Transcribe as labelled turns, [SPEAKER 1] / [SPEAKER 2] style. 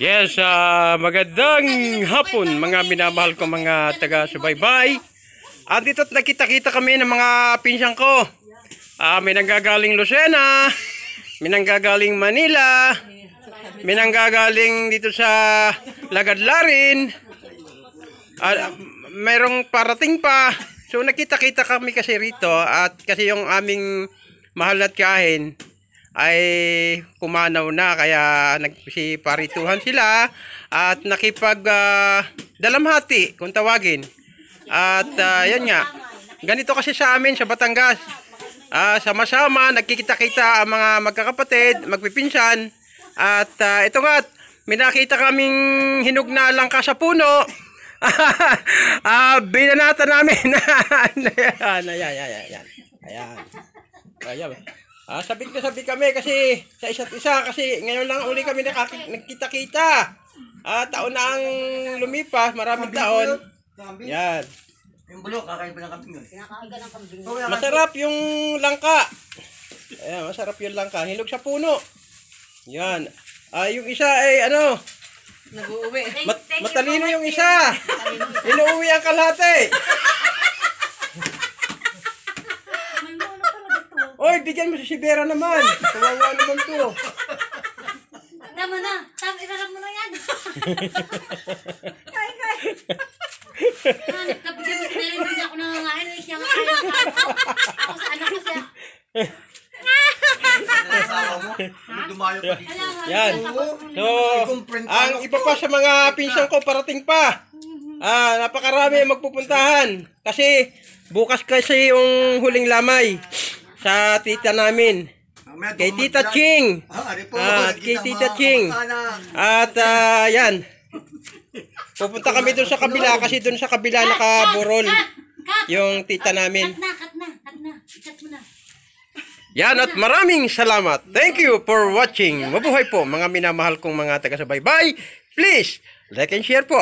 [SPEAKER 1] Yes, magandang hapon mga minamahal ko mga taga-subaybay. At dito't nakita-kita kami ng mga pinsan ko. May nanggagaling Lucena, may nanggagaling Manila, may nanggagaling dito sa Lagadlarin. Mayroong parating pa. So nakita-kita kami kasi rito at kasi yung aming mahal na tiyahin ay pumanaw na, kaya nagsiparituhan sila at nakipag dalamhati kung tawagin. At yan nga, ganito kasi sa amin sa Batangas, sama-sama nagkikita-kita ang mga magkakapatid, magpipinsan. At ito nga, may nakita kaming hinog na langka sa puno. Binanata namin. Ayan. Sabik na sabik kami kasi sa isa't isa, kasi ngayon lang uli kami nagkita-kita. Taon na ang lumipas, maraming taon. Yan.
[SPEAKER 2] Yung bulok, kakain pa ng kambing yun.
[SPEAKER 1] Masarap yung langka. Ayan, masarap yung langka. Hinog sa puno. Yan. Yung isa ay ano?
[SPEAKER 3] Nag-uuwi.
[SPEAKER 1] Matalino yung isa. Inuuwi ang kalahati. Oy, bigyan mo si Vera naman. Kawawa naman to.
[SPEAKER 3] Tama na. Isarap mo na yan. Kay. Kapigyan mo si Vera, hindi ako nangangain. Siya nga kaya ako sa anak ko siya.
[SPEAKER 2] Asawa mo, dumayo pa dito.
[SPEAKER 1] Yan. So, ang iba pa sa mga pinsan ko parating pa. Napakarami magpupuntahan. Kasi bukas kasi yung huling lamay sa tita namin. Kay Tita Ching. Kay Tita Ching. At yan. Pupunta kami dun sa kabila kasi dun sa kabila nakaburol yung tita namin.
[SPEAKER 3] Cut na. Cut mo na.
[SPEAKER 1] Yan, at maraming salamat. Thank you for watching. Mabuhay po mga minamahal kong mga taga-subaybay. Please, like and share po.